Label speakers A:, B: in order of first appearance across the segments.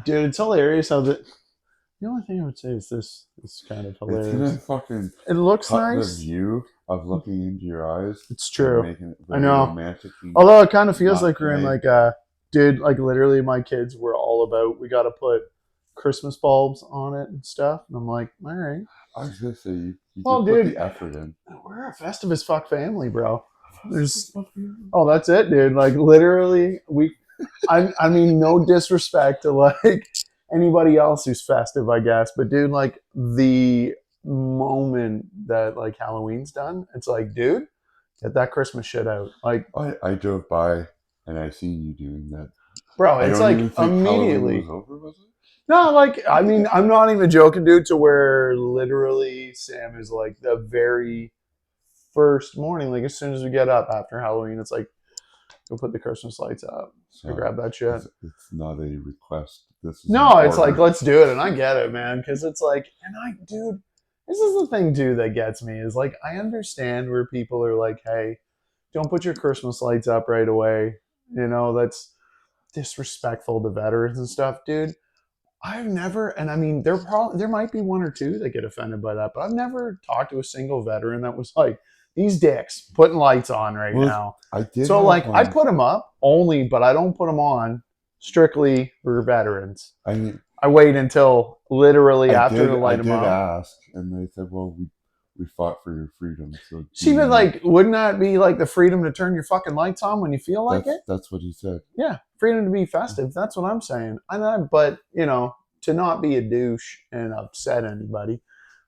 A: Dude, it's hilarious how the only thing I would say is this is kind of
B: It's gonna
A: hilarious.
B: fucking
A: It looks
B: cut the
A: nice.
B: view of looking into your eyes
A: It's
B: and
A: true.
B: making it
A: I
B: very
A: know.
B: romantic and
A: Although it kind of feels
B: not
A: like we're in
B: gay.
A: like dude, like literally my kids were all about we got to put Christmas bulbs on it and stuff. And I'm like, all right.
B: I was gonna say you
A: Well,
B: did put
A: dude,
B: the effort in.
A: we're a festive as fuck family, bro. There's oh, that's it, dude. Like literally, I mean, no disrespect to like anybody else who's festive, I guess, but dude, like the moment that like Halloween's done, it's like, dude, get that Christmas shit out. Like,
B: I drove by and I seen you doing that.
A: bro,
B: I
A: it's
B: don't even
A: like
B: think Halloween was
A: immediately.
B: over, was it?
A: No, like I mean, I'm not even joking, dude. To where literally Sam is like the very first morning, like as soon as we get up after Halloween, it's like go put the Christmas lights up. I
B: So
A: grab that shit.
B: it's not a request. This is an
A: No, it's like
B: order.
A: let's do it, and I get it, man, because it's like, and I, dude, this is the thing too that gets me is like I understand where people are like, hey, don't put your Christmas lights up right away. You know that's disrespectful to veterans and stuff, dude. I've never, and I mean, there might be one or two that get offended by that, but I've never talked to a single veteran that was like, these dicks putting lights on right
B: Well,
A: now.
B: I did
A: So
B: have
A: like, I
B: one.
A: put them up only, but I don't put them on strictly for veterans.
B: I mean,
A: I wait until literally after to
B: I
A: light them
B: did
A: up.
B: ask, and they said, "Well, we fought for your freedom, so do
A: See, but
B: you?"
A: like, wouldn't that be like the freedom to turn your fucking lights on when you feel like it?
B: That's what he said.
A: Yeah, freedom to be festive. That's what I'm saying. I know, but you know, to not be a douche and upset anybody,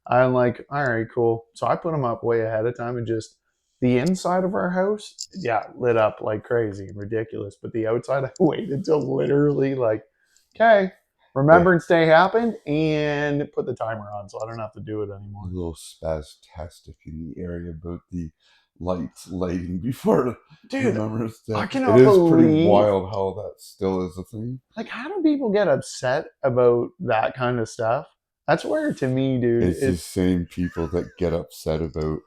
A: I'm like, all right, cool. So I put them up way ahead of time and just the inside of our house, yeah, lit up like crazy, ridiculous. But the outside, I waited until literally like, okay,
B: Yeah,
A: Remembrance Day happened and put the timer on, so I don't have to do it
B: a
A: anymore.
B: little spastastic in the area about the lights lighting before
A: Dude,
B: Remembrance
A: I
B: Day. It
A: cannot
B: is pretty
A: believe
B: wild how that still is a thing.
A: like how do people get upset about that kind of stuff? That's where to me, dude,
B: It's the
A: it
B: same people that get upset about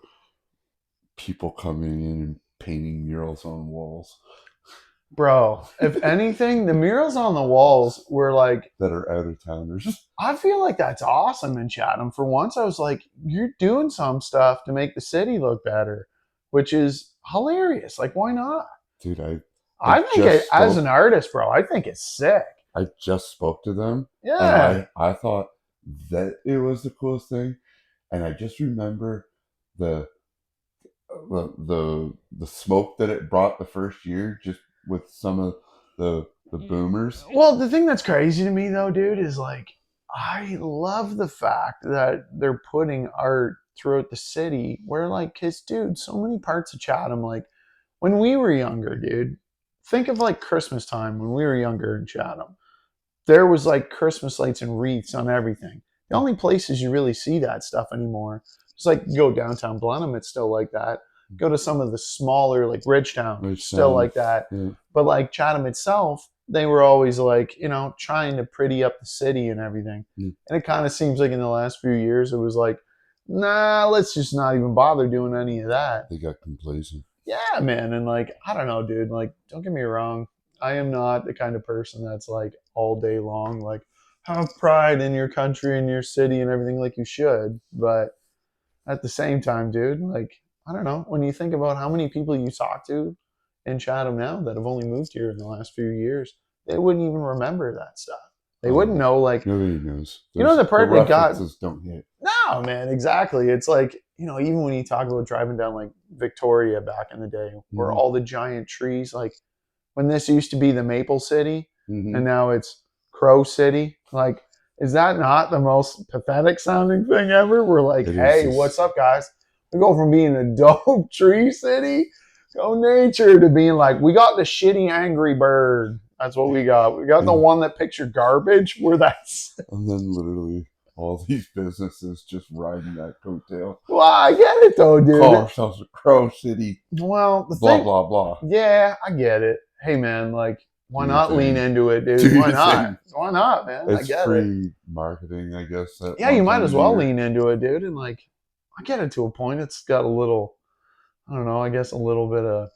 B: people coming in and painting murals on walls
A: bro, if anything, the murals on the walls were like
B: that are out of towners.
A: I feel like that's awesome in Chatham. For once I was like, you're doing some stuff to make the city look better, which is hilarious. Like, why not?
B: Dude, I
A: I think
B: just
A: it as an
B: spoke
A: artist, bro, I think it's sick.
B: I just spoke to them, and
A: Yeah.
B: I thought that it was the coolest thing, and I just remember the the smoke that it brought the first year, just with some of the boomers.
A: Well, the thing that's crazy to me though, dude, is like I love the fact that they're putting art throughout the city where like cause dude, so many parts of Chatham, like when we were younger, dude, think of like Christmas time when we were younger in Chatham. There was like Christmas lights and wreaths on everything. The only places you really see that stuff anymore, it's like you go downtown Blenheim, it's still like that. Go to some of the smaller, like Ridgetown,
B: Which
A: still like that.
B: yeah,
A: But like Chatham itself, they were always like, you know, trying to pretty up the city and everything.
B: yeah,
A: And it kind of seems like in the last few years, it was like, nah, let's just not even bother doing any of that.
B: they got complacent.
A: Yeah, man. And like, I don't know, dude. Like, don't get me wrong. I am not the kind of person that's like all day long, like, have pride in your country and your city and everything like you should. But at the same time, dude, like, I don't know. When you think about how many people you talk to in Chatham now that have only moved here in the last few years, they wouldn't even remember that stuff. They
B: Oh,
A: wouldn't know, like,
B: nobody knows.
A: you know, the
B: The
A: part that got
B: references don't hit.
A: no, man, exactly. It's like, you know, even when you talk about driving down like Victoria back in the day, where
B: Mm-hmm.
A: all the giant trees, like when this used to be the Maple City
B: Mm-hmm.
A: and now it's Crow City, like, is that not the most pathetic sounding thing ever? We're like,
B: It is
A: hey,
B: just
A: what's up, guys? We go from being a dope tree city, go nature, to being like, we got the shitty angry bird. That's what we got. We got the
B: yeah.
A: one that picks your garbage. Where that's
B: And then literally all these businesses just riding that coattail.
A: well, I get it though,
B: Call
A: dude.
B: ourselves a Crow City.
A: Well, the
B: Blah
A: thing,
B: blah blah.
A: yeah, I get it. Hey, man, like,
B: Do
A: why
B: your
A: not lean
B: thing.
A: into it, dude?
B: Do
A: Why
B: your
A: not?
B: thing.
A: Why not, man? I
B: It's
A: get it.
B: free marketing, I guess, at
A: Yeah, you
B: one
A: might
B: time
A: as
B: of the
A: well
B: year.
A: lean into it, dude. And like, I get it to a point. It's got a little, I don't know, I guess a little bit of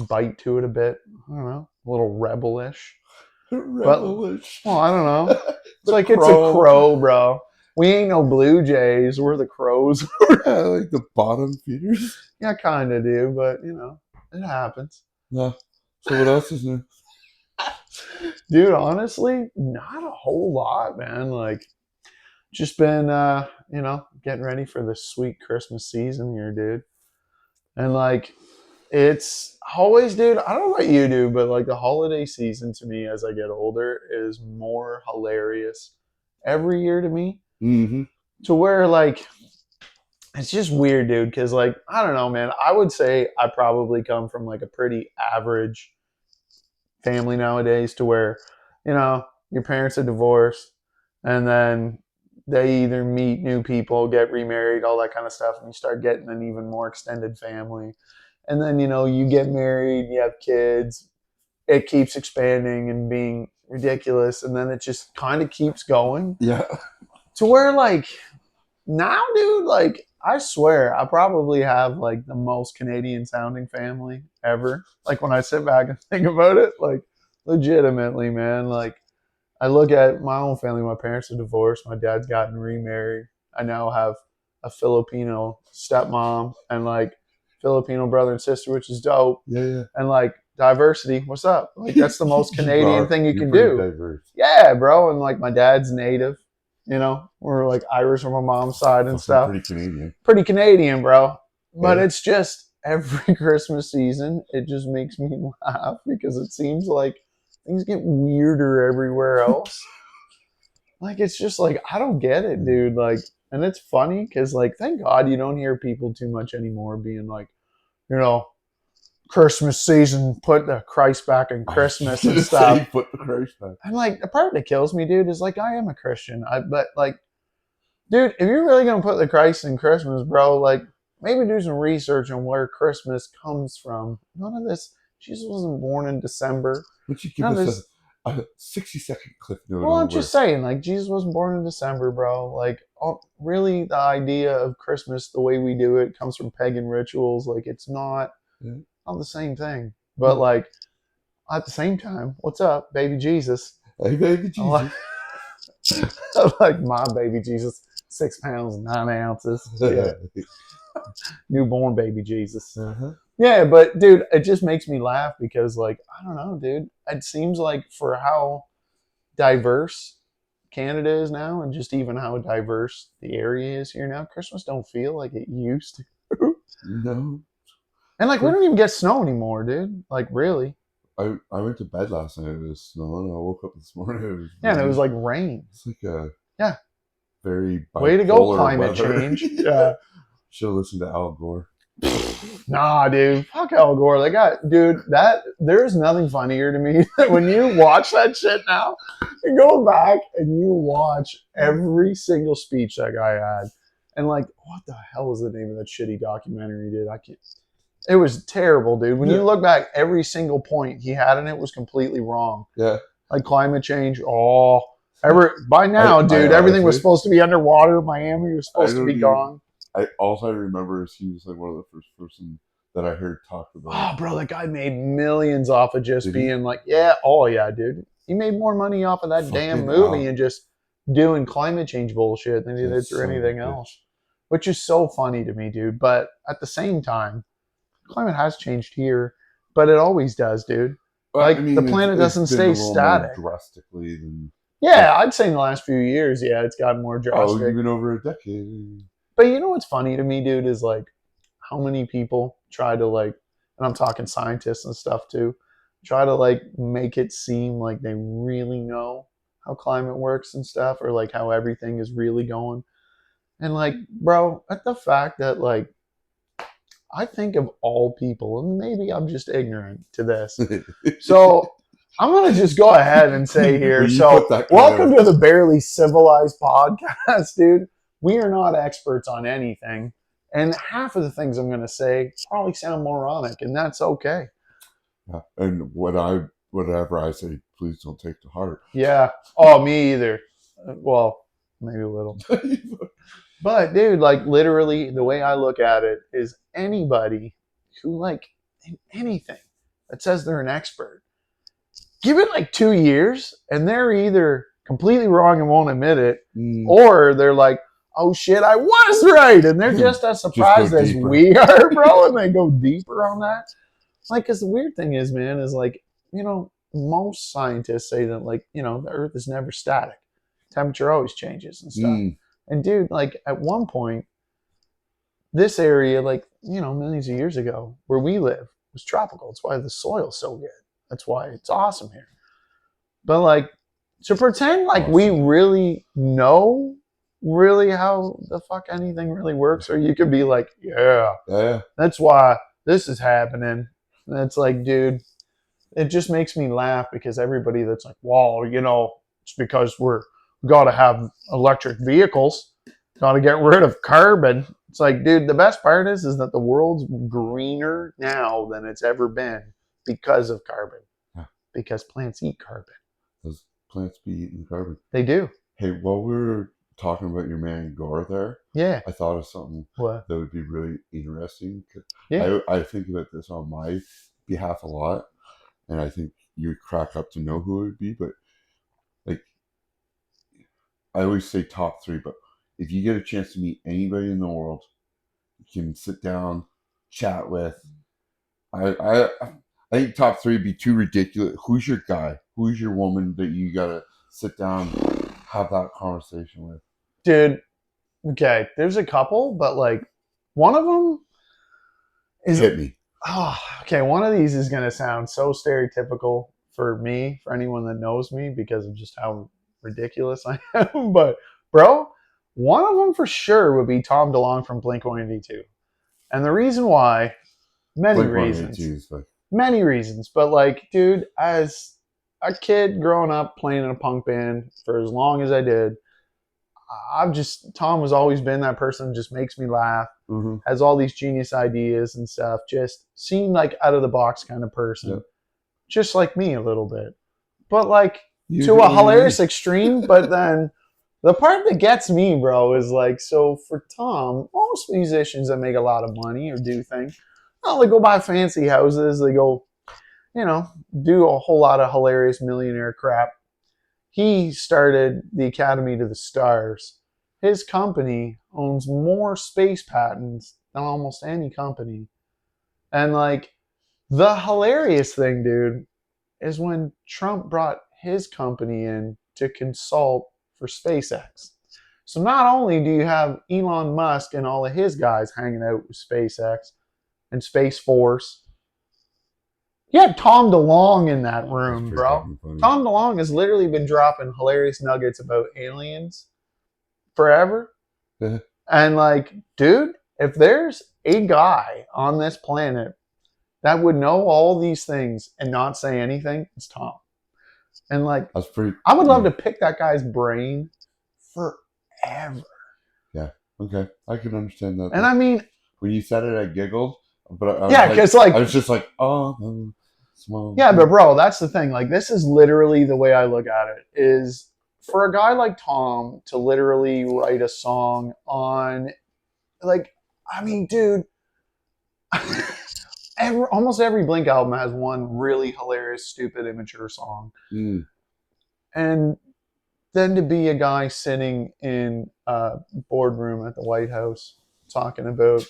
A: bite to it, a bit. I don't know, a little rebellish. But
B: Revelation.
A: well, I don't know. It's
B: The
A: like it's a
B: crow.
A: crow, bro. We ain't no Blue Jays. We're the crows.
B: Yeah, like the bottom feeders.
A: Yeah, kind of do, but you know, it happens.
B: Yeah. So what else is new?
A: Dude, honestly, not a whole lot, man. Like, just been, getting ready for the sweet Christmas season here, dude. And like, it's always, dude, I don't know what you do, but like the holiday season to me as I get older is more hilarious every year to me.
B: Mm-hmm.
A: To where like it's just weird, dude, because like I don't know, man. I would say I probably come from like a pretty average family nowadays to where, your parents are divorced and then they either meet new people, get remarried, all that kind of stuff, and you start getting an even more extended family. And then, you get married, you have kids, it keeps expanding and being ridiculous, and then it just kind of keeps going
B: Yeah.
A: to where like now, dude, like I swear I probably have like the most Canadian sounding family ever. Like when I sit back and think about it, like legitimately, man, like I look at my own family. My parents are divorced. My dad's gotten remarried. I now have a Filipino stepmom and like Filipino brother and sister, which is dope.
B: Yeah, yeah.
A: And like diversity, what's up? Like that's the most Canadian thing you
B: You're
A: can
B: pretty
A: do.
B: diverse.
A: Yeah, bro. And like my dad's native. We're like Irish on my mom's side and
B: Fucking
A: stuff.
B: pretty Canadian.
A: Pretty Canadian, bro. But
B: Yeah.
A: it's just every Christmas season, it just makes me laugh because it seems like things get weirder everywhere else. Like it's just like I don't get it, dude. Like, and it's funny because like thank God you don't hear people too much anymore being like, Christmas season, put the Christ back in Christmas and stuff.
B: Put the Christ back.
A: And like the part that kills me, dude, is like I am a Christian. But like, dude, if you're really gonna put the Christ in Christmas, bro, like maybe do some research on where Christmas comes from. None of this. Jesus wasn't born in December.
B: Would you give us a 60-second clip note?
A: Well, I'm just saying, like, Jesus wasn't born in December, bro. Like, really, the idea of Christmas, the way we do it, comes from pagan rituals. Like, it's not the same thing. But, like, at the same time, what's up, baby Jesus?
B: Hey, baby Jesus.
A: I like my baby Jesus, 6 pounds, 9 ounces. Yeah. Newborn baby Jesus.
B: Uh-huh.
A: Yeah, but, dude, it just makes me laugh because, like, I don't know, dude. It seems like for how diverse Canada is now and just even how diverse the area is here now, Christmas don't feel like it used to.
B: No.
A: And like we don't even get snow anymore, dude. Like really.
B: I went to bed last night. It was snowing. I woke up this morning. It was
A: and it was like rain.
B: It's like a
A: very
B: bipolar
A: way to go, climate
B: weather.
A: change. Yeah.
B: Should have listened to Al Gore.
A: Nah, dude. Fuck Al Gore. There's nothing funnier to me than when you watch that shit now. You go back and you watch every single speech that guy had. And like, what the hell was the name of that shitty documentary he did? It was terrible, dude. When you look back, every single point he had in it was completely wrong.
B: Yeah.
A: Like climate change. By now, dude, everything was supposed to be underwater. Miami was supposed to be gone.
B: All I remember is he was like one of the first person that I heard talk about.
A: Oh, bro, that guy made millions off of just being like, yeah, dude. He made more money off of that damn movie and just doing climate change bullshit than he did through anything else. Which is so funny to me, dude. But at the same time, climate has changed here, but it always does, dude. Like, the planet doesn't stay static.
B: More drastically than...
A: Yeah, I'd say in the last few years, it's gotten more drastic.
B: Oh, even over a decade.
A: But you know what's funny to me, dude, is like how many people try to like, and I'm talking scientists and stuff too, try to like make it seem like they really know how climate works and stuff, or like how everything is really going. And like, bro, at the fact that like, I think of all people, and maybe I'm just ignorant to this. So I'm going to just go ahead and say here. So welcome to the Barley Civilized podcast, dude. We are not experts on anything. And half of the things I'm going to say probably sound moronic, and that's okay.
B: And whatever I say, please don't take to heart.
A: Yeah. Oh, me either. Well, maybe a little. But, dude, like, literally, the way I look at it is anybody who, like, in anything that says they're an expert, give it like 2 years, and they're either completely wrong and won't admit it,
B: Mm.
A: or they're like, oh shit, I was right, and they're just as
B: Just go
A: surprised as
B: deeper.
A: we are, bro, and they go deeper on that. Like, because the weird thing is, man, is like, most scientists say that, like, the Earth is never static. Temperature always changes and stuff.
B: Mm.
A: And dude, like, at one point, this area, like, millions of years ago, where we live, was tropical. That's why the soil's so good. That's why it's awesome here. But like, to pretend like we
B: Awesome.
A: really know really how the fuck anything really works, or you could be like,
B: Yeah.
A: that's why this is happening. And it's like, dude, it just makes me laugh because everybody that's like, well, it's because we got to have electric vehicles, got to get rid of carbon. It's like, dude, the best part is that the world's greener now than it's ever been because of carbon,
B: Yeah.
A: because plants eat carbon.
B: Those plants be eating carbon.
A: They do.
B: Hey, while we were talking about your man Gore there,
A: Yeah.
B: I thought of something
A: What?
B: that would be really interesting.
A: Yeah.
B: I think about this on my behalf a lot, and I think you would crack up to know who it would be. But like, I always say top three, but if you get a chance to meet anybody in the world, you can sit down, chat with. I think top three would be too ridiculous. Who's your guy? Who's your woman that you gotta sit down, have that conversation with?
A: Dude, okay, there's a couple, but like, one of them is,
B: Hit me.
A: Okay, one of these is going to sound so stereotypical for me, for anyone that knows me, because of just how ridiculous I am. But, bro, one of them for sure would be Tom DeLonge from Blink-182. And the reason why, many reasons. Many reasons. But, like, dude, as a kid growing up playing in a punk band for as long as I did, Tom has always been that person that just makes me laugh, has all these genius ideas and stuff, just seemed like out of the box kind of person, just like me a little bit, but like to a hilarious extreme. But then the part that gets me, bro, is like, so for Tom, most musicians that make a lot of money or do things, they go buy fancy houses, they go, do a whole lot of hilarious millionaire crap. He started the Academy to the Stars. His company owns more space patents than almost any company. And like, the hilarious thing, dude, is when Trump brought his company in to consult for SpaceX. So not only do you have Elon Musk and all of his guys hanging out with SpaceX and Space Force, you had Tom DeLonge in that room, bro. Tom DeLonge has literally been dropping hilarious nuggets about aliens forever. And like, dude, if there's a guy on this planet that would know all these things and not say anything, it's Tom. And like, I would love to pick that guy's brain forever.
B: Yeah. Okay. I can understand that.
A: And I mean,
B: when you said it, I giggled. But
A: because
B: I was just like, oh, small.
A: Yeah, but bro, that's the thing. Like, this is literally the way I look at it. Is for a guy like Tom to literally write a song on, like, I mean, dude, almost every Blink album has one really hilarious, stupid, immature song. And then to be a guy sitting in a boardroom at the White House talking about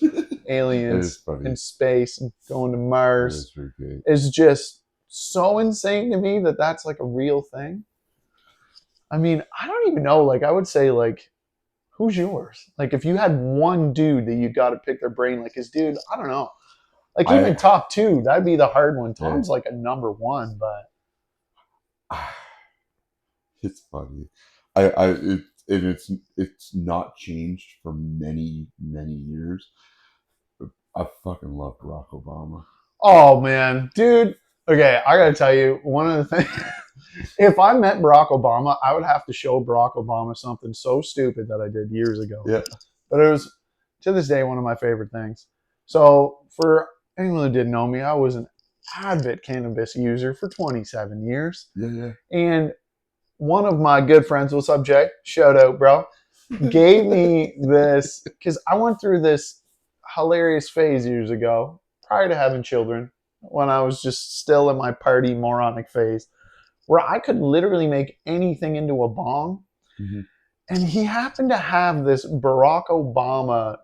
A: aliens and space and going to Mars is just so insane to me that that's like a real thing. I mean, I don't even know. Like, I would say, like, who's yours? Like, if you had one dude that you got to pick their brain, like, his dude, I don't know. Like, even top two, that'd be the hard one. Tom's like a number one, but
B: it's funny. It's not changed for many years. I fucking love Barack Obama.
A: Oh man, dude. Okay, I gotta tell you, one of the things. If I met Barack Obama, I would have to show Barack Obama something so stupid that I did years ago.
B: Yeah.
A: But it was, to this day, one of my favorite things. So for anyone who didn't know me, I was an avid cannabis user for 27 years.
B: Yeah.
A: And one of my good friends, what's up, Jay? Shout out, bro. Gave me this, because I went through this hilarious phase years ago, prior to having children, when I was just still in my party moronic phase. where I could literally make anything into a bong.
B: Mm-hmm.
A: And he happened to have this Barack Obama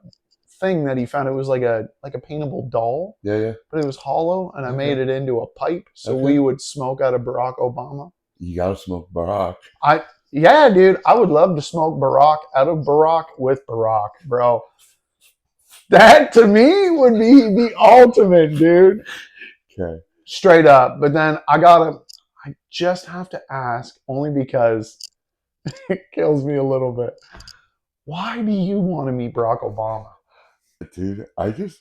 A: thing that he found. It was like a paintable doll,
B: Yeah, yeah.
A: but it was hollow, and I made it into a pipe, so
B: Okay.
A: we would smoke out of Barack Obama.
B: You gotta smoke Barack.
A: Yeah, dude, I would love to smoke Barack out of Barack with Barack, bro. That to me would be the ultimate, dude.
B: Okay.
A: Straight up. But then I just have to ask, only because it kills me a little bit. Why do you want to meet Barack Obama?
B: Dude, I can't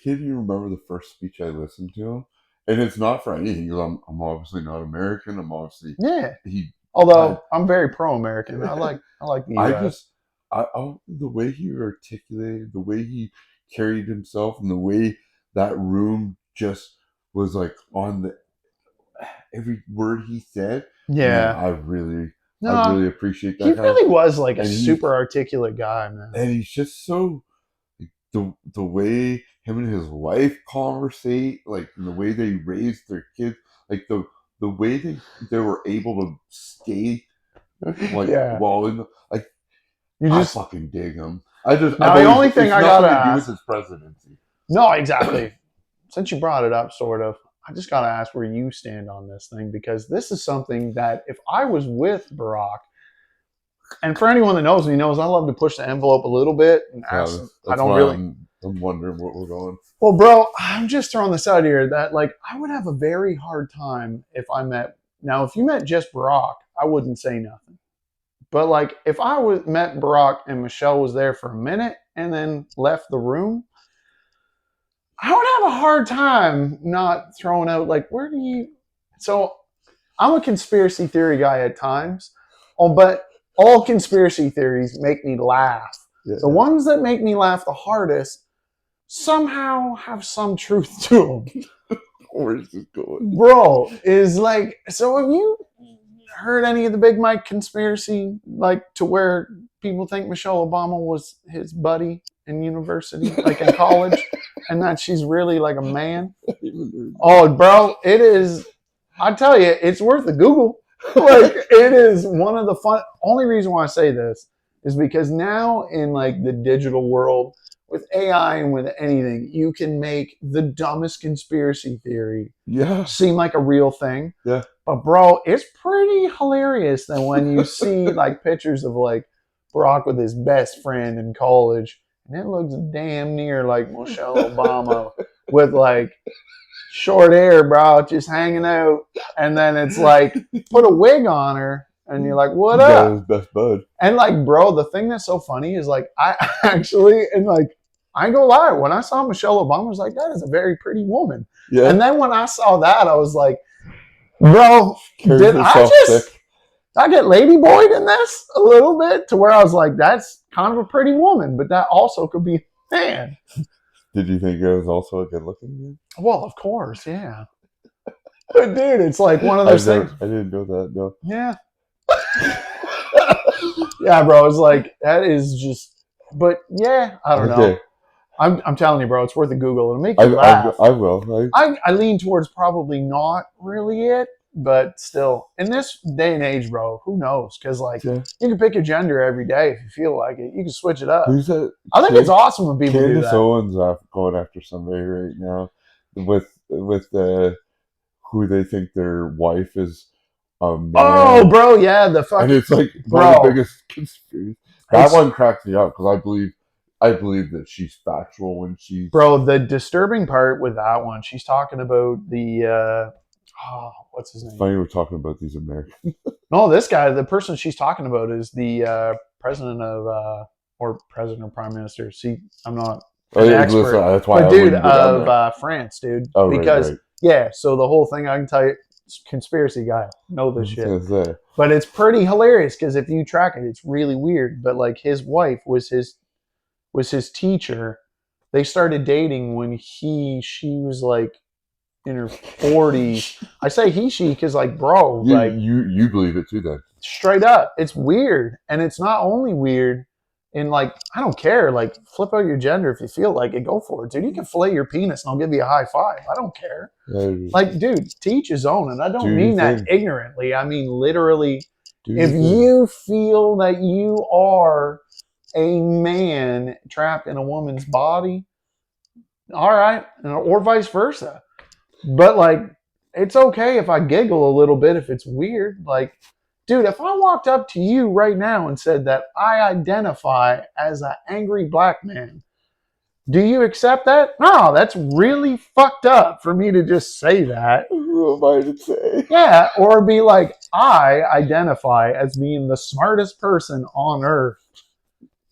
B: even remember the first speech I listened to him. And it's not for anything. I'm obviously not American. I'm obviously
A: Yeah.
B: he.
A: Although I'm very pro-American. I like the US.
B: The way he articulated, the way he carried himself, and the way that room just was like on the every word he said.
A: Yeah.
B: Man, I really appreciate that.
A: He really was like a super articulate guy, man.
B: And he's just so the way him and his wife conversate, like the way they raised their kids, like the way they were able to stay like while in the, like I fucking dig him. The only thing I gotta ask is his presidency.
A: No, exactly. Since you brought it up, sort of, I just gotta ask where you stand on this thing, because this is something that if I was with Barack, and for anyone that knows me knows I love to push the envelope a little bit and ask.
B: I'm wondering what we're going.
A: Well, bro, I'm just throwing this out here that like I would have a very hard time if I met. Now, if you met just Barack, I wouldn't say nothing. But like if I met Barack and Michelle was there for a minute and then left the room, I would have a hard time not throwing out like, where do you? So I'm a conspiracy theory guy at times, but all conspiracy theories make me laugh. Yeah. The ones that make me laugh the hardest somehow have some truth to them.
B: Where's this going?
A: Bro, is like, so have you heard any of the Big Mike conspiracy, like to where people think Michelle Obama was his buddy in university, like in college, and that she's really like a man? Oh, bro, it is. I tell you, it's worth a Google. Like, it is one of the fun. Only reason why I say this is because now in like the digital world with AI and with anything, you can make the dumbest conspiracy theory seem like a real thing.
B: Yeah.
A: But bro, it's pretty hilarious that when you see like pictures of like Barack with his best friend in college, and it looks damn near like Michelle Obama with like short hair, bro, just hanging out. And then it's like, put a wig on her, and you're like, what up?
B: His best bud.
A: And like, bro, the thing that's so funny is like, I actually, and like, I ain't gonna lie, when I saw Michelle Obama, I was like, that is a very pretty woman. Yeah. And then when I saw that, I was like, bro, did I get ladyboyed in this a little bit to where I was like, that's kind of a pretty woman, but that also could be a man.
B: Did you think it was also a good looking man?
A: Well, of course, yeah. But dude, it's like one of those things.
B: I didn't know that, no.
A: Yeah. Yeah, bro, it's like, that is just, but yeah, I don't know. I'm telling you, bro, it's worth a Google. It'll make you laugh.
B: I will.
A: I lean towards probably not really it, but still, in this day and age, bro, who knows? Because like, you can pick your gender every day if you feel like it. You can switch it up.
B: Who's that?
A: I think it's awesome when people do that.
B: Candace Owens going after somebody right now with who they think their wife is.
A: Oh, bro, yeah, the fucking.
B: And it's like one of the biggest conspiracies. That one cracks me up because I believe that she's factual when she's...
A: Bro, the disturbing part with that one, she's talking about the... what's his name?
B: It's funny we're talking about these Americans.
A: No, this guy, the person she's talking about is the president of... or president or prime minister. See, I'm not an expert. Listen, that's why dude, of France, dude.
B: Oh,
A: because,
B: right.
A: Yeah, so the whole thing, I can tell you, conspiracy guy, know this shit. But it's pretty hilarious because if you track it, it's really weird. But like his wife was his teacher. They started dating when she was like in her 40s. I say she because like, bro,
B: you believe it too then.
A: Straight up. It's weird. And it's not only weird, And like, I don't care. Like, flip out your gender if you feel like it. Go for it, dude. You can fillet your penis and I'll give you a high five. I don't care. Like, dude, teach his own. And I
B: Do
A: don't
B: your
A: mean that
B: thing.
A: ignorantly. I mean literally.
B: Do your
A: If
B: thing.
A: you feel that you are a man trapped in a woman's body, all right, or vice versa. But like, it's okay if I giggle a little bit if it's weird. Like, dude, if I walked up to you right now and said that I identify as an angry black man, do you accept that? No, that's really fucked up for me to just say that.
B: Who am I to say?
A: Yeah, or be like, I identify as being the smartest person on earth.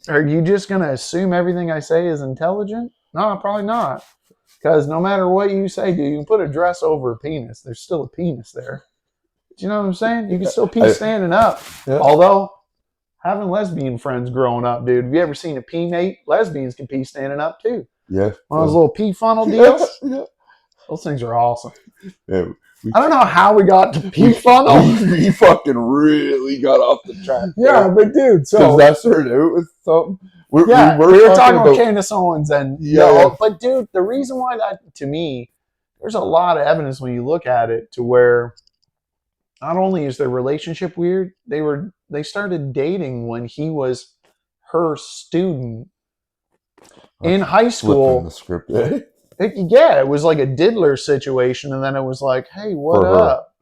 A: Are you just going to assume everything I say is intelligent? No, probably not. Because no matter what you say, dude, you can put a dress over a penis. There's still a penis there. Do you know what I'm saying? You can still pee standing up.
B: Yeah.
A: Although, having lesbian friends growing up, dude, have you ever seen a pee mate? Lesbians can pee standing up too.
B: Yeah.
A: One of those little pee funnel deals.
B: Yeah.
A: Those things are awesome.
B: Yeah.
A: I don't know how we got to pee funnel.
B: We fucking really got off the track.
A: Yeah, but dude, so
B: because that started out with something.
A: We were talking about Candace Owens, and but dude, the reason why that, to me, there's a lot of evidence when you look at it to where not only is their relationship weird, they started dating when he was her student in high school.
B: The script, eh?
A: It was like a diddler situation, and then it was like, hey, what up?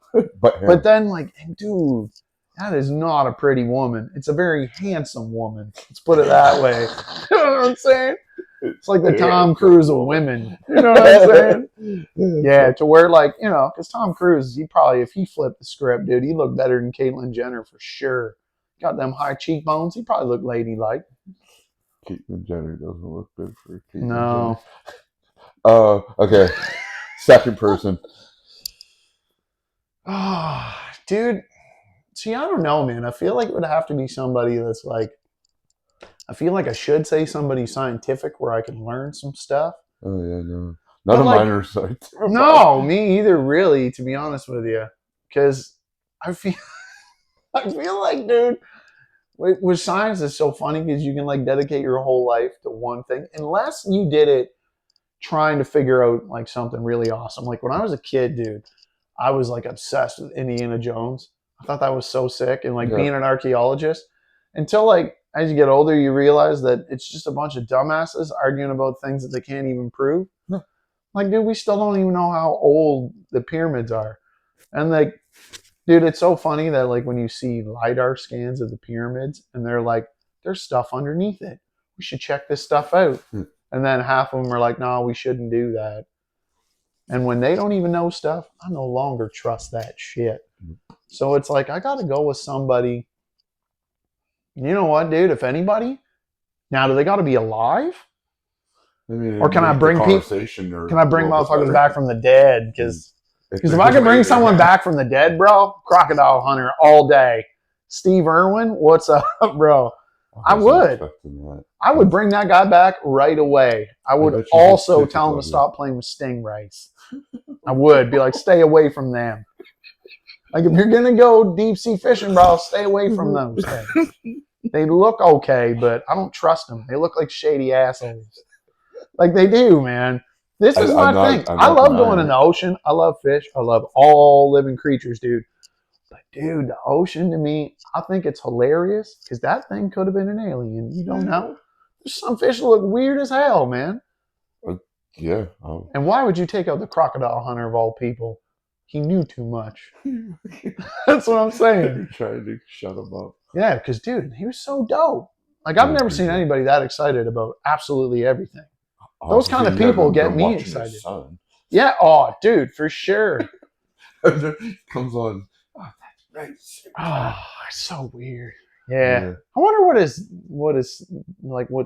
A: But then, like, dude, that is not a pretty woman. It's a very handsome woman. Let's put it that way. You know what I'm saying? It's like the Tom Cruise of women. You know what I'm saying? Yeah, to where, like, you know, because Tom Cruise, he probably, if he flipped the script, dude, he'd look better than Caitlyn Jenner for sure. Got them high cheekbones. He probably look ladylike.
B: Caitlyn Jenner doesn't look good for Caitlyn
A: No.
B: Jenner. Okay. Second person.
A: Oh, dude. See, I don't know, man. I feel like it would have to be somebody that's like, I feel like I should say somebody scientific where I can learn some stuff.
B: Oh, yeah, no. Not a minor scientist.
A: No, me either, really, to be honest with you. Because I feel like, dude, with science is so funny because you can like dedicate your whole life to one thing. Unless you did it trying to figure out like something really awesome. Like when I was a kid, dude, I was like obsessed with Indiana Jones. I thought that was so sick. And like being an archaeologist, until like as you get older, you realize that it's just a bunch of dumbasses arguing about things that they can't even prove. Like, dude, we still don't even know how old the pyramids are. And like, dude, it's so funny that like when you see LiDAR scans of the pyramids and they're like, there's stuff underneath it. We should check this stuff out. And then half of them are like, no, we shouldn't do that. And when they don't even know stuff, I no longer trust that shit. So it's like, I got to go with somebody. You know what, dude? If anybody, now do they got to be alive?
B: I mean,
A: or can I bring people? Can I bring motherfuckers back from the dead? Because if I could bring someone back from the dead, bro, crocodile hunter all day. Steve Irwin, what's up, bro? I would bring that guy back right away. I would also tell him to stop playing with stingrays. I would be like, stay away from them. Like if you're gonna go deep sea fishing, bro, stay away from those things. They look okay, but I don't trust them. They look like shady assholes. Like they do, man. This is my thing. I love going in the ocean. I love fish. I love all living creatures, dude. But dude, the ocean to me, I think it's hilarious because that thing could have been an alien. You don't know. There's some fish that look weird as hell, man.
B: Yeah.
A: And why would you take out the crocodile hunter of all people? He knew too much. That's what I'm saying.
B: You're trying to shut him up.
A: Yeah, because dude, he was so dope. Like I've never seen anybody that excited about absolutely everything. Those kind of people get me excited. Yeah, oh, dude, for sure.
B: Comes on. Oh, that's right.
A: Oh, it's so weird. Yeah. I wonder what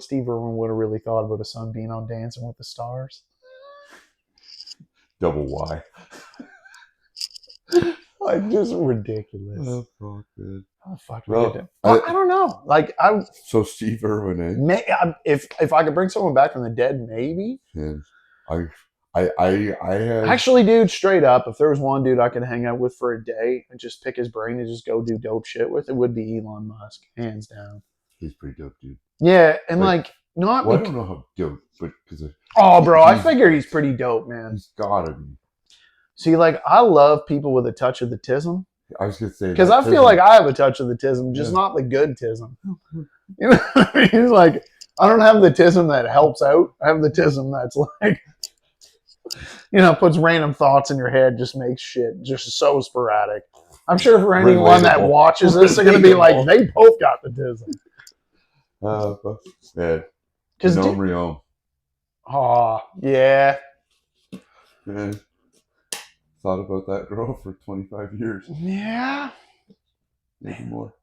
A: Steve Irwin would have really thought about his son being on Dancing with the Stars.
B: Double Y.
A: Like just ridiculous.
B: Oh fuck, man.
A: Oh fuck, I don't know. Like
B: So Steve Irwin,
A: if I could bring someone back from the dead, maybe.
B: Yeah. I have...
A: Actually, dude, straight up, if there was one dude I could hang out with for a day and just pick his brain and just go do dope shit with, it would be Elon Musk, hands down.
B: He's pretty dope, dude.
A: Yeah, and
B: Like,
A: like not
B: well, I
A: because.
B: don't know how dope, but because
A: Oh, bro, I
B: he's
A: figure he's pretty dope, man.
B: he's gotta be.
A: See, like I love people with a touch of the tism
B: I was gonna say
A: because
B: that
A: I feel like
B: tism.
A: I have a touch of the tism, just
B: Yeah.
A: not the good tism. You know what I mean? He's like, I don't have the tism that helps out. I have the tism that's like, puts random thoughts in your head, just makes shit just so sporadic. I'm sure for anyone that
B: Relatable.
A: watches this, they're going to be like,
B: Relatable.
A: they both got the tism.
B: But, yeah.
A: Because,
B: Minome Riom.
A: oh, yeah.
B: Yeah. Thought about that girl for 25 years.
A: Yeah.
B: Maybe more.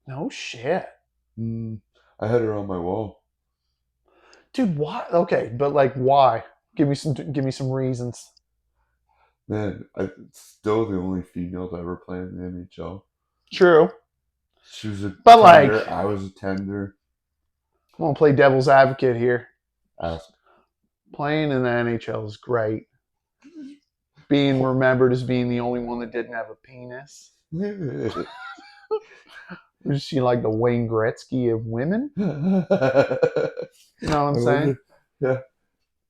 A: No shit.
B: I had her on my wall.
A: Dude, why? Okay, but like, why? Give me some reasons.
B: Man, I'm still the only female to ever play in the NHL.
A: True.
B: She was a
A: But like,
B: tender. I was a tender.
A: I'm going to play devil's advocate here.
B: Ask.
A: Playing in the NHL is great. Being remembered as being the only one that didn't have a penis. Is she like the Wayne Gretzky of women? You know what I'm saying?
B: Yeah.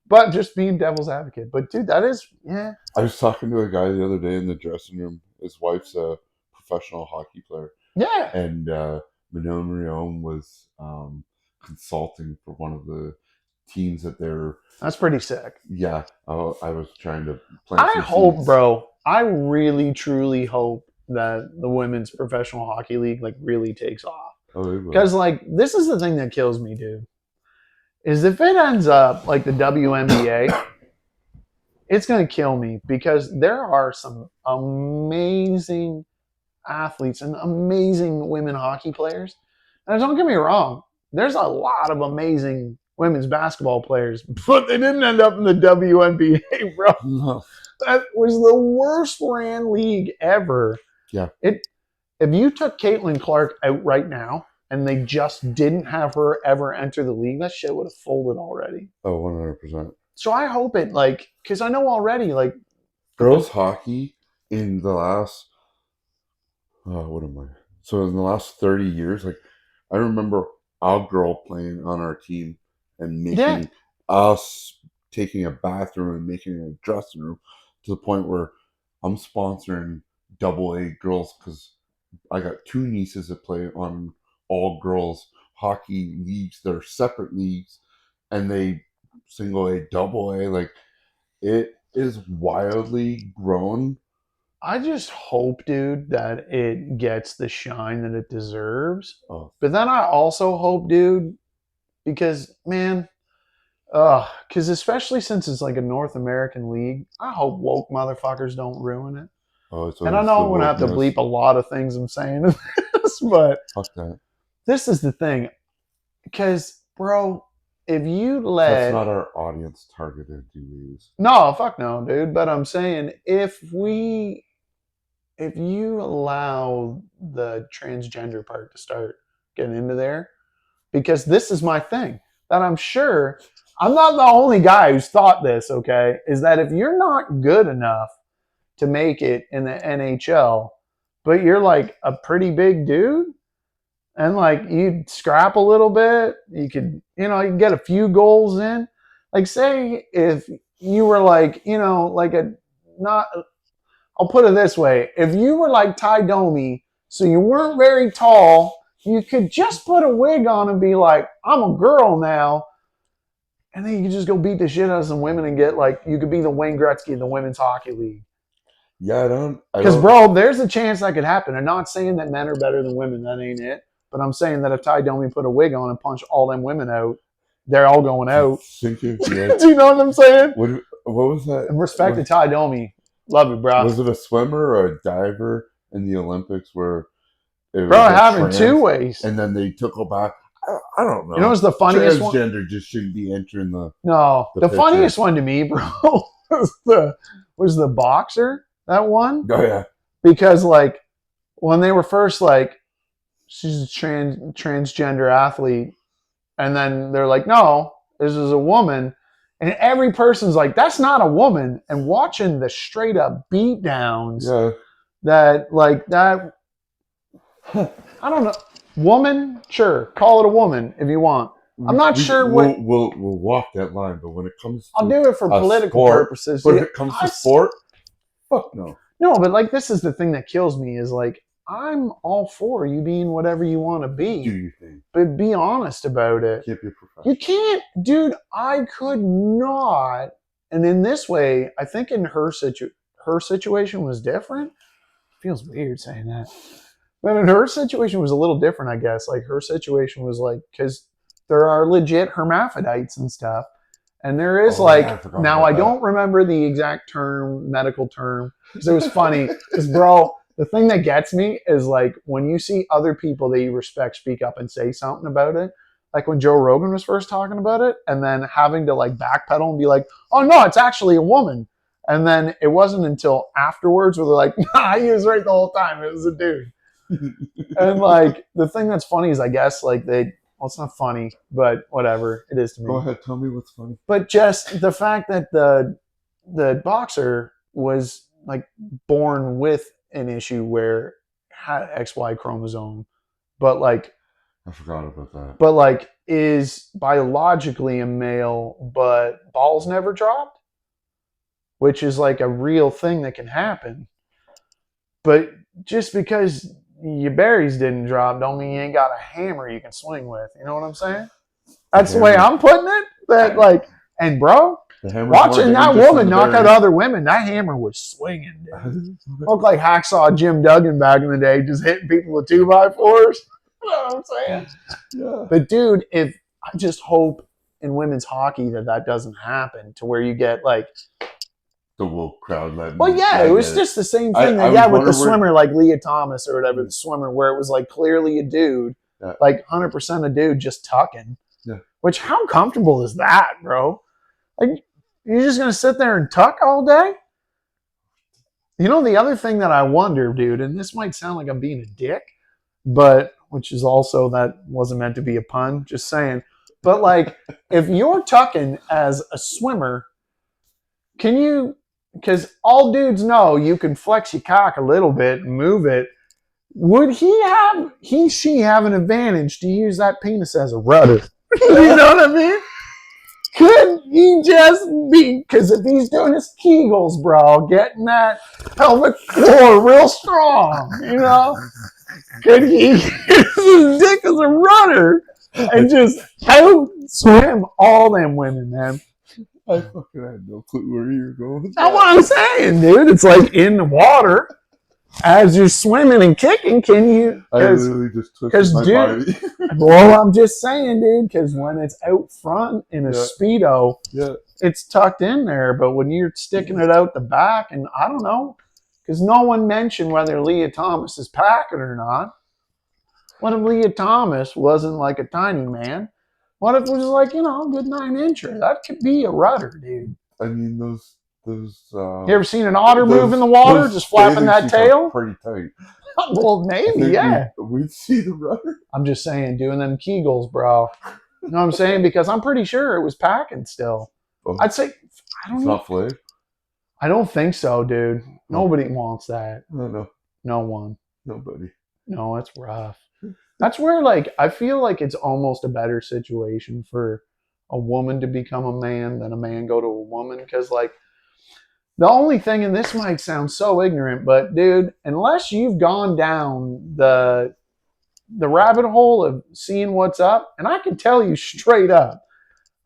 A: But just being devil's advocate. But dude, that is, yeah.
B: I was talking to a guy the other day in the dressing room. His wife's a professional hockey player.
A: Yeah.
B: And Minome Riom was consulting for one of the teams that they're.
A: That's pretty sick.
B: Yeah, I was trying to plant
A: I
B: some
A: hope,
B: seeds.
A: bro. I really, truly hope that the women's professional hockey league like really takes off.
B: Oh, it will.
A: Because like this is the thing that kills me, dude. Is if it ends up like the WNBA, it's gonna kill me because there are some amazing athletes and amazing women hockey players. And don't get me wrong, there's a lot of amazing women's basketball players, but they didn't end up in the WNBA, bro.
B: No.
A: That was the worst ran league ever.
B: Yeah.
A: If you took Caitlin Clark out right now and they just didn't have her ever enter the league, that shit would have folded already.
B: Oh, 100%.
A: So I hope it like because I know already like
B: girls hockey in the last what am I? So in the last 30 years, like I remember our girl playing on our team and making us taking a bathroom and making a dressing room to the point where I'm sponsoring AA girls because I got two nieces that play on all girls hockey leagues that are separate leagues, and they single A, double A. Like it is wildly grown.
A: I just hope, dude, that it gets the shine that it deserves.
B: Oh,
A: But then I also hope, dude, because man, because especially since it's like a North American league, I hope woke motherfuckers don't ruin it.
B: it's
A: And I know I'm gonna have to bleep a lot of things I'm saying in this, but
B: Fuck that.
A: this is the thing. Because, bro, if you let
B: That's not our audience targeted, dudes.
A: no, fuck no, dude. But I'm saying if you allow the transgender part to start getting into there, because this is my thing that I'm sure I'm not the only guy who's thought this, okay, is that if you're not good enough to make it in the NHL, but you're like a pretty big dude and like you scrap a little bit, you could, you can get a few goals in. Like say if you were like, like a not I'll put it this way. If you were like Ty Domi, so you weren't very tall, you could just put a wig on and be like, I'm a girl now. And then you could just go beat the shit out of some women and get like, you could be the Wayne Gretzky in the women's hockey league.
B: Yeah, I don't.
A: Because, bro, there's a chance that could happen. I'm not saying that men are better than women. That ain't it. But I'm saying that if Ty Domi put a wig on and punched all them women out, they're all going out. Do you know what I'm saying?
B: What was that?
A: In respect to Ty Domi. Love you, bro.
B: Was it a swimmer or a diver in the Olympics where it was
A: having two ways.
B: And then they took it back? I don't know.
A: You know what's the funniest
B: one? Transgender just shouldn't be entering the.
A: No. The funniest one to me, bro, was the boxer that won.
B: Oh, yeah.
A: Because, like, when they were first, like, she's a transgender athlete, and then they're like, no, this is a woman. And every person's like, that's not a woman. And watching the straight up beat downs that, like, that, I don't know. Woman, sure, call it a woman if you want. I'm not sure what
B: we'll walk that line, but when it comes
A: I'll
B: to
A: do it for political purposes.
B: but if it comes to sport, fuck no.
A: No, but like this is the thing that kills me is like I'm all for you being whatever you want to be.
B: Do your thing.
A: But be honest about it.
B: Can't be a professional.
A: You can't, dude. I could not. And in this way, I think in her situation was different. Feels weird saying that. But in her situation was a little different, I guess. Like her situation was like because there are legit hermaphrodites and stuff. And there is now I don't remember the exact term, medical term, because it was funny. Because, bro, the thing that gets me is like when you see other people that you respect speak up and say something about it, like when Joe Rogan was first talking about it, and then having to like backpedal and be like, oh, no, it's actually a woman. And then it wasn't until afterwards where they're like, nah, he was right the whole time. It was a dude. And like the thing that's funny is I guess like well, it's not funny, but whatever. It is to me.
B: Go ahead, tell me what's funny.
A: But just the fact that the boxer was like born with an issue where had XY chromosome, but like
B: I forgot about that.
A: But like is biologically a male, but balls never dropped, which is like a real thing that can happen. But just because your berries didn't drop don't mean you ain't got a hammer you can swing with. You know what I'm saying? That's the way I'm putting it. That like, and bro, watching that woman knock out other women, that hammer was swinging, dude. Looked like Hacksaw Jim Duggan back in the day, just hitting people with 2x4s. You know what I'm saying? Yeah. But dude, I just hope in women's hockey that doesn't happen to where you get like
B: the woke crowd.
A: Well, yeah, it was just the same thing with the swimmer, like Leah Thomas or whatever, the swimmer, where it was like clearly a dude, like 100% a dude just tucking.
B: Yeah.
A: Which, how comfortable is that, bro? Like, you're just going to sit there and tuck all day? You know, the other thing that I wonder, dude, and this might sound like I'm being a dick, but, which is also, that wasn't meant to be a pun, just saying. But, like, if you're tucking as a swimmer, can you, because all dudes know you can flex your cock a little bit and move it. Would she have an advantage to use that penis as a rudder? You know what I mean? Could he just be, because if he's doing his Kegels, bro, getting that pelvic floor real strong, you know? Could he use his dick as a rudder and just out swim all them women, man?
B: I fucking had no clue where you were going.
A: That's what I'm saying, dude. It's like in the water. As you're swimming and kicking, can you?
B: I literally just twisted my body.
A: Well, I'm just saying, dude, because when it's out front in a Speedo, it's tucked in there. But when you're sticking it out the back, and I don't know, because no one mentioned whether Leah Thomas is packing or not. What if Leah Thomas wasn't like a tiny man? What if it was like, you know, a good 9-incher? That could be a rudder, dude.
B: I mean, those.
A: You ever seen an otter move in the water, just flapping that tail?
B: Pretty tight.
A: Well, maybe, yeah.
B: We'd see the rudder.
A: I'm just saying, doing them Kegels, bro. You know what I'm saying? Because I'm pretty sure it was packing still. Oh. I'd say, I don't know.
B: It's not flayed?
A: I don't think so, dude. Nobody wants that.
B: No.
A: No one.
B: Nobody.
A: No, it's rough. That's where, like, I feel like it's almost a better situation for a woman to become a man than a man go to a woman. Because, like, the only thing, and this might sound so ignorant, but dude, unless you've gone down the rabbit hole of seeing what's up, and I can tell you straight up,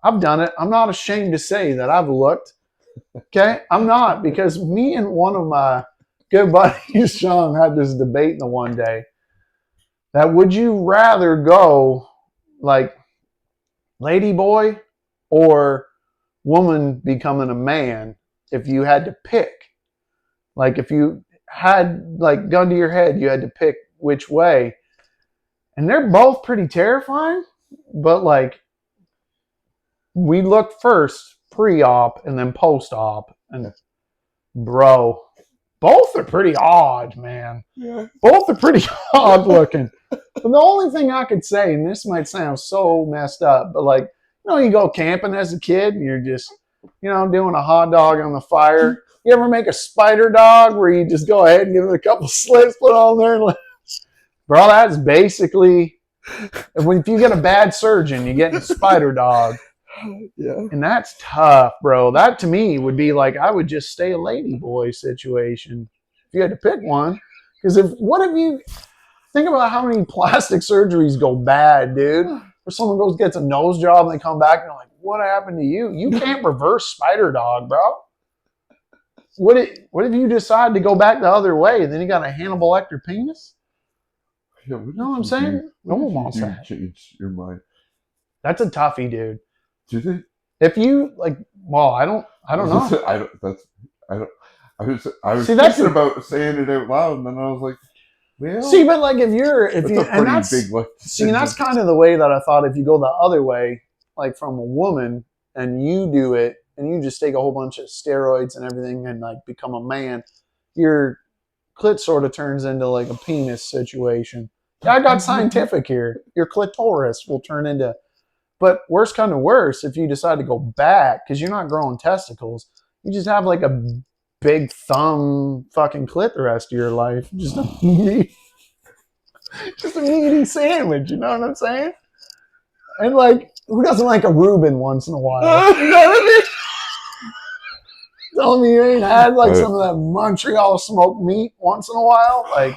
A: I've done it. I'm not ashamed to say that I've looked. Okay? I'm not, because me and one of my good buddies, Sean, had this debate the one day that would you rather go like lady boy or woman becoming a man? If you had to pick, like if you had like gun to your head, you had to pick which way. And they're both pretty terrifying, but like we looked first pre-op and then post-op. And bro, both are pretty odd, man.
B: Yeah.
A: Both are pretty odd looking. But the only thing I could say, and this might sound so messed up, but like, you know, you go camping as a kid and you're just, you know, doing a hot dog on the fire. You ever make a spider dog where you just go ahead and give it a couple slits, put on there? And bro, that's basically If you get a bad surgeon, you get a spider dog.
B: Yeah.
A: And that's tough, bro. That to me would be like I would just stay a lady boy situation if you had to pick one. Because what if you think about how many plastic surgeries go bad, dude? Where someone goes gets a nose job and they come back and they're like, "What happened to you? You can't reverse spider dog, bro." What if you decide to go back the other way? Then you got a Hannibal Lecter penis?
B: Yeah,
A: You know what I'm saying? No one wants that.
B: Change your mind?
A: That's a toughie, dude.
B: Do they?
A: If you like, well, I don't know.
B: I don't. That's. I don't. I was
A: See,
B: thinking about saying it out loud, and then I was like, well.
A: See, but like if
B: that's
A: you,
B: a
A: and
B: pretty big lift.
A: See, that's kind of the way that I thought. If you go the other way, like from a woman, and you do it, and you just take a whole bunch of steroids and everything, and like become a man, your clit sort of turns into like a penis situation. Yeah, I got scientific here. Your clitoris will turn into. But worse kind of worse if you decide to go back because you're not growing testicles. You just have like a big thumb fucking clit the rest of your life. Just a meaty sandwich. You know what I'm saying? And like, who doesn't like a Reuben once in a while? You know what I mean? Tell me you ain't had like some of that Montreal smoked meat once in a while? Like,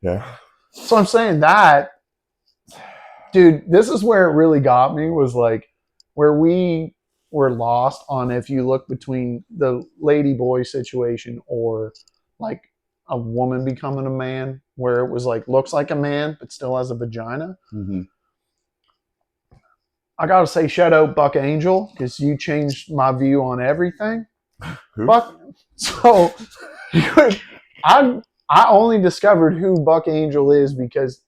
B: yeah.
A: So I'm saying that. Dude, this is where it really got me was like where we were lost on if you look between the lady boy situation or like a woman becoming a man where it was like looks like a man but still has a vagina.
B: Mm-hmm.
A: I gotta say shout out Buck Angel because you changed my view on everything.
B: Who?
A: Buck. So I only discovered who Buck Angel is because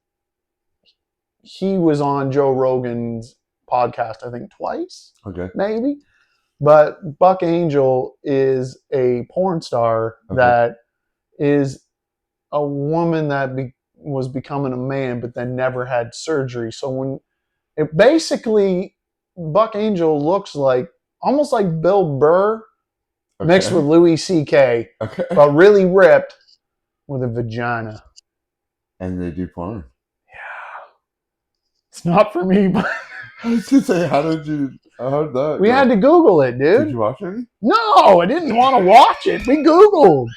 A: he was on Joe Rogan's podcast, I think twice, maybe. But Buck Angel is a porn star that is a woman that was becoming a man, but then never had surgery. So when it basically, Buck Angel looks like almost like Bill Burr mixed with Louis C.K., but really ripped with a vagina.
B: And they do porn.
A: It's not for me, but
B: I was gonna say, how did that?
A: We had to Google it, dude.
B: Did you watch any?
A: No, I didn't want to watch it. We Googled,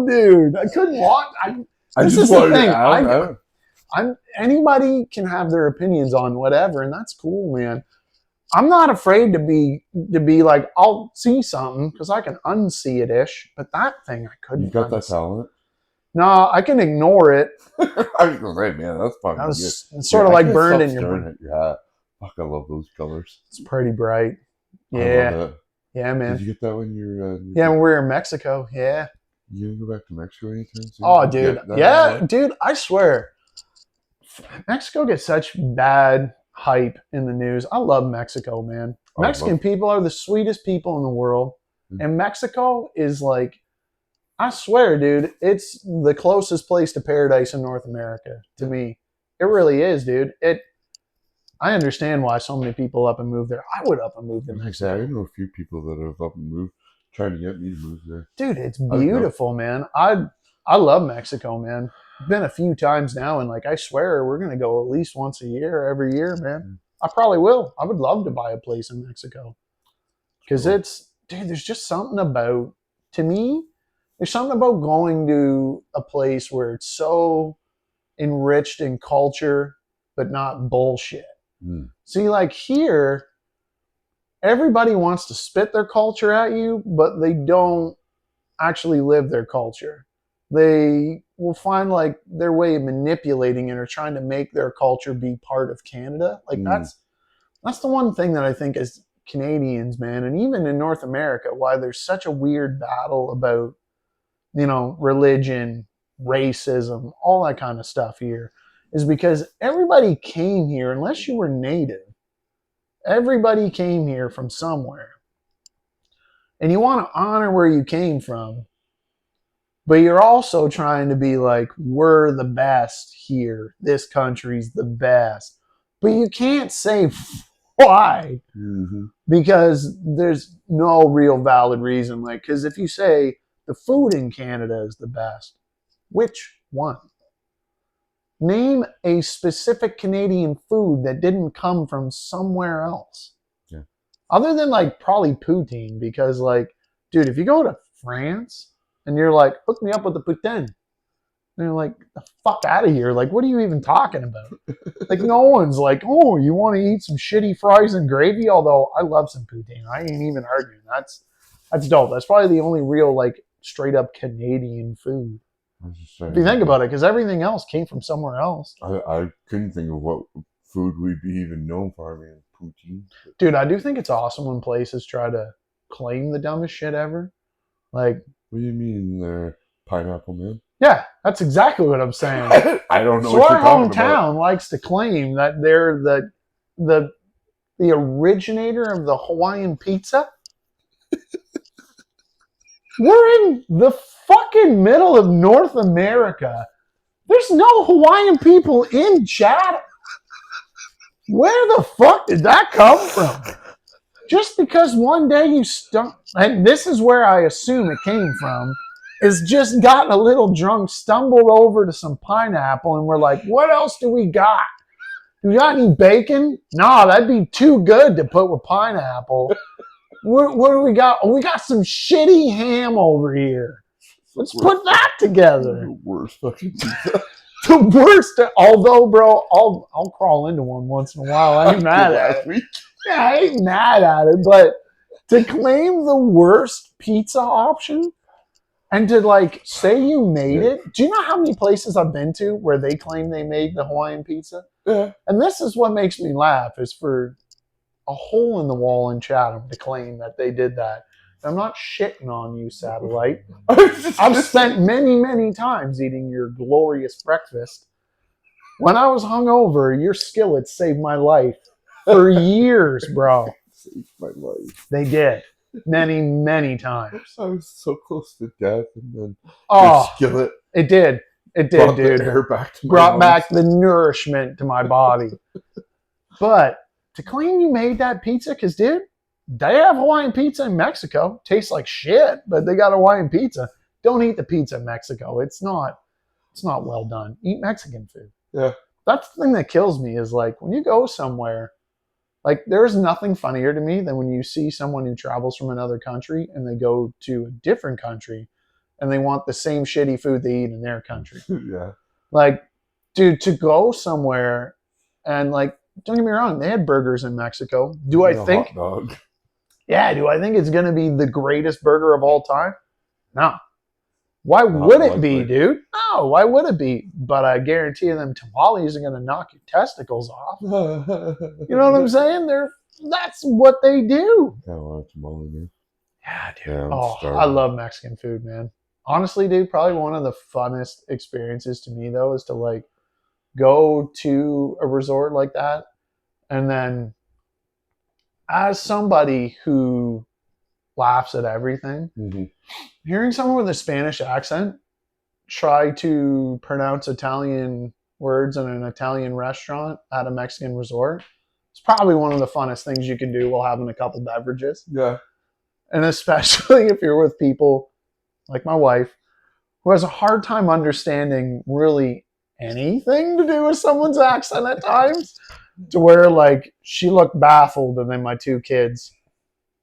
A: dude. I couldn't watch. This is the thing. Anybody can have their opinions on whatever, and that's cool, man. I'm not afraid to be like I'll see something because I can unsee it ish, but that thing I couldn't.
B: You got that talent?
A: No, I can ignore it.
B: I was gonna say, man, that's fucking good.
A: It's sort of like burned in your brain.
B: Yeah, fuck, I love those colors.
A: It's pretty bright. Yeah, yeah, man.
B: Did you get that when you're?
A: Yeah, when we were in Mexico. Yeah.
B: You gonna go back to Mexico anytime soon?
A: Oh, dude. Yeah, dude. I swear, Mexico gets such bad hype in the news. I love Mexico, man. Mexican people are the sweetest people in the world, and Mexico is like. I swear, dude, it's the closest place to paradise in North America to me. It really is, dude. I understand why so many people up and move there. I would up and move to Mexico.
B: I know a few people that have up and moved, trying to get me to move there.
A: Dude, it's beautiful, man. I love Mexico, man. Been a few times now, and like I swear, we're gonna go at least once a year, every year, man. I probably will. I would love to buy a place in Mexico because there's just something about, to me. There's something about going to a place where it's so enriched in culture, but not bullshit. See, like here, everybody wants to spit their culture at you, but they don't actually live their culture. They will find like their way of manipulating it or trying to make their culture be part of Canada. Like that's the one thing that I think as Canadians, man, and even in North America, why there's such a weird battle about religion, racism, all that kind of stuff here is because everybody came here, unless you were native, everybody came here from somewhere. And you want to honor where you came from, but you're also trying to be like, we're the best here. This country's the best. But you can't say why because there's no real valid reason. Like, because if you say, the food in Canada is the best. Which one? Name a specific Canadian food that didn't come from somewhere else.
B: Yeah.
A: Other than like probably poutine, because like, dude, if you go to France and you're like, hook me up with the poutine, and you're like, the fuck out of here. Like, what are you even talking about? Like, no one's like, oh, you want to eat some shitty fries and gravy? Although I love some poutine. I ain't even arguing. That's dope. That's probably the only real like straight up Canadian food.
B: I was just saying,
A: If you think about it, because everything else came from somewhere else.
B: I couldn't think of what food we'd be even known for. I mean, poutine.
A: Dude, I do think it's awesome when places try to claim the dumbest shit ever. Like,
B: What do you mean, pineapple man?
A: yeah, that's exactly what I'm saying.
B: I don't know
A: So
B: what
A: our
B: you're talking about.
A: hometown likes to claim that they're the the originator of the Hawaiian pizza. We're in the fucking middle of North America. There's no Hawaiian people in Chatham. Where the fuck did that come from? Just because one day you and this is where I assume it came from, is just gotten a little drunk, stumbled over to some pineapple, and we're like, what else do we got? Do we got any bacon? No, that'd be too good to put with pineapple. What do we got? Oh, we got some shitty ham over here. Let's put that together.
B: The worst fucking pizza.
A: The worst. Although, bro, I'll crawl into one once in a while. I ain't mad at it.
B: Week.
A: Yeah, I ain't mad at it. But to claim the worst pizza option and to like say you made it. Do you know how many places I've been to where they claim they made the Hawaiian pizza?
B: Yeah.
A: And this is what makes me laugh is for a hole in the wall in Chatham to claim that they did that. I'm not shitting on you, satellite. I've spent many, many times eating your glorious breakfast. When I was hungover, your skillets saved my life for years, bro.
B: Saved my life.
A: They did. Many, many times.
B: I was so close to death, and then
A: your
B: skillet.
A: It did. It did,
B: brought
A: dude.
B: The air back to my
A: brought
B: lungs.
A: back the nourishment to my body. But to claim you made that pizza, because, dude, they have Hawaiian pizza in Mexico. Tastes like shit, but they got Hawaiian pizza. Don't eat the pizza in Mexico. It's not well done. Eat Mexican food.
B: Yeah.
A: That's the thing that kills me is like when you go somewhere, like there's nothing funnier to me than when you see someone who travels from another country and they go to a different country and they want the same shitty food they eat in their country.
B: Yeah.
A: Like, dude, to go somewhere and like, don't get me wrong, they had burgers in Mexico. Do I think?
B: Hot dog.
A: Yeah, do I think it's going to be the greatest burger of all time? No. Why would it be, dude? No, why would it be? But I guarantee you them tamales are going to knock your testicles off. You know what I'm saying? That's what they do.
B: I want a tamale, man.
A: Yeah, dude.
B: Yeah,
A: I love Mexican food, man. Honestly, dude, probably one of the funnest experiences to me, though, is to like go to a resort like that and then as somebody who laughs at everything, hearing someone with a Spanish accent try to pronounce Italian words in an Italian restaurant at a Mexican resort, it's probably one of the funnest things you can do while having a couple beverages.
B: Yeah.
A: And especially if you're with people like my wife, who has a hard time understanding really anything to do with someone's accent at times, to where like she looked baffled, and then my two kids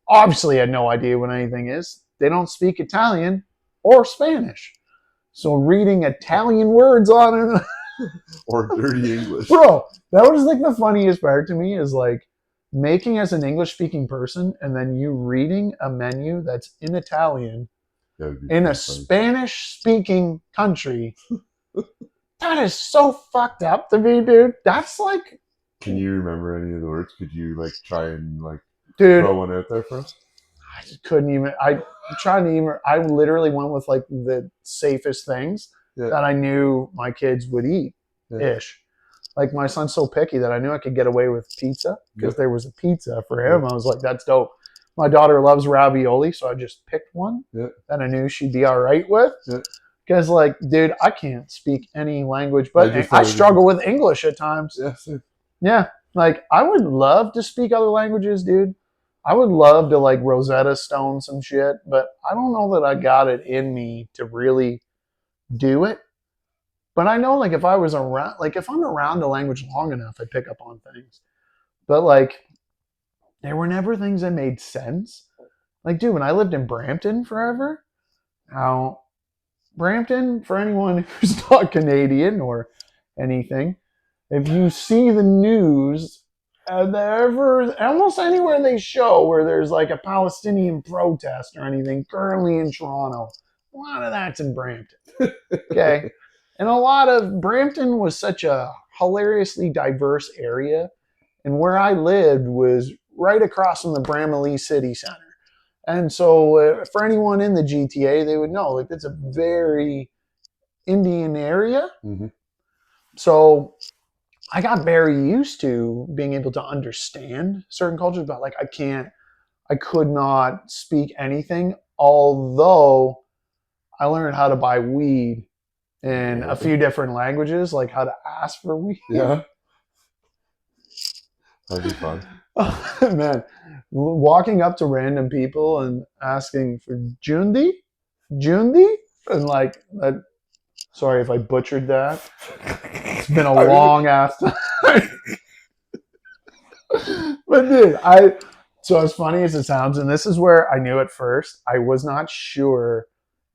A: obviously had no idea what anything is. They don't speak Italian or Spanish. So reading Italian words on it
B: or dirty English.
A: Bro, that was like the funniest part to me is like making as an English speaking person and then you reading a menu that's in Italian in a Spanish speaking country. That is so fucked up to me, dude. That's like.
B: Can you remember any of the words? Could you like try and like
A: throw
B: one out there for us?
A: I just couldn't even. I literally went with like the safest things that I knew my kids would eat ish. Like my son's so picky that I knew I could get away with pizza because there was a pizza for him. I was like, that's dope. My daughter loves ravioli, so I just picked one that I knew she'd be all right with. Because, like, dude, I can't speak any language, but I struggle with English at times. Yeah. Like, I would love to speak other languages, dude. I would love to, like, Rosetta Stone some shit, but I don't know that I got it in me to really do it. But I know, like, if I was around, like, if I'm around a language long enough, I pick up on things. But like, there were never things that made sense. Like, dude, when I lived in Brampton forever, now Brampton, for anyone who's not Canadian or anything, if you see the news, almost anywhere they show where there's like a Palestinian protest or anything, currently in Toronto, a lot of that's in Brampton. Okay. And a lot of Brampton was such a hilariously diverse area. And where I lived was right across from the Bramalea City Center. And so, for anyone in the GTA, they would know like it's a very Indian area.
B: Mm-hmm.
A: So I got very used to being able to understand certain cultures, but like I could not speak anything. Although I learned how to buy weed in a few different languages, like how to ask for weed.
B: Yeah. That'd be fun.
A: Man, walking up to random people and asking for Jundi, and like that. Sorry if I butchered that. It's been a long ass time. But dude, so as funny as it sounds, and this is where I knew at first, I was not sure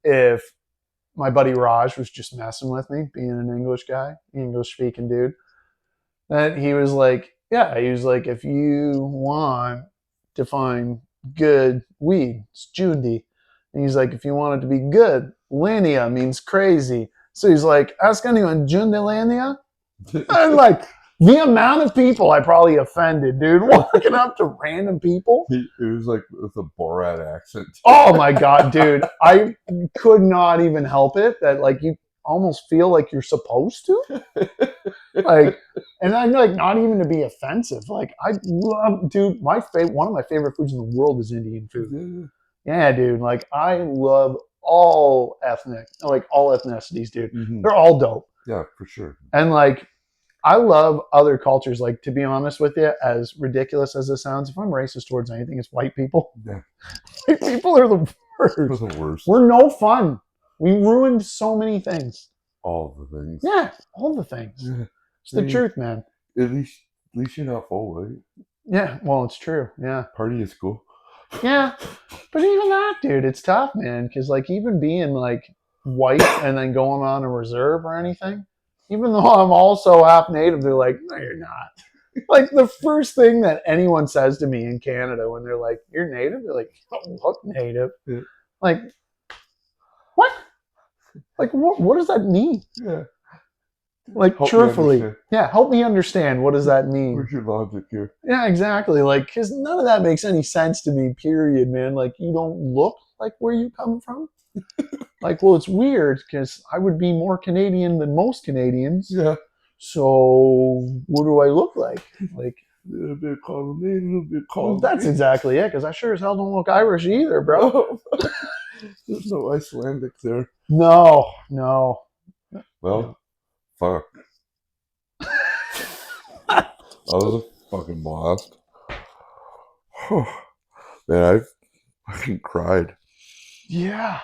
A: if my buddy Raj was just messing with me, being an English guy, English speaking dude. That he was like, yeah, he was like, if you want to find good weed, it's Judy. And he's like, if you want it to be good, Lania means crazy. So he's like, ask anyone, Jundilania? And like, the amount of people I probably offended, dude, walking up to random people.
B: It was like with a Borat accent.
A: Oh my God, dude. I could not even help it that like you almost feel like you're supposed to. Like, and I'm like, not even to be offensive. Like, I love, dude, one of my favorite foods in the world is Indian food. Yeah, dude. Like, I love all ethnicities, dude.
B: Mm-hmm.
A: They're all dope.
B: Yeah, for sure.
A: And like, I love other cultures. Like, to be honest with you, as ridiculous as it sounds, if I'm racist towards anything, it's white people.
B: Yeah.
A: White people are the worst.
B: We're the worst.
A: We're no fun. We ruined so many things.
B: All the things.
A: Yeah, all the things.
B: Yeah.
A: It's the truth, man.
B: At least you're not full, right?
A: Yeah, well, it's true. Yeah.
B: Party is cool.
A: Yeah, but even that, dude, it's tough, man. Because like even being like white and then going on a reserve or anything, even though I'm also half native, they're like, no, you're not. Like the first thing that anyone says to me in Canada when they're like, you're native, they're like, oh, look native. Yeah. Like, what? Like, what does that mean?
B: Yeah.
A: Like, help truthfully, yeah, help me understand. What does that mean?
B: Where's your logic here?
A: Yeah, exactly. Like, because none of that makes any sense to me, period, man. Like, you don't look like where you come from. Like, well, it's weird because I would be more Canadian than most Canadians.
B: Yeah.
A: So, what do I look like? Like,
B: a little bit column A, a little bit column
A: B. That's exactly it, because I sure as hell don't look Irish either, bro.
B: There's no Icelandic there.
A: No.
B: Well, fuck. That was a fucking blast. Man, I fucking cried.
A: Yeah.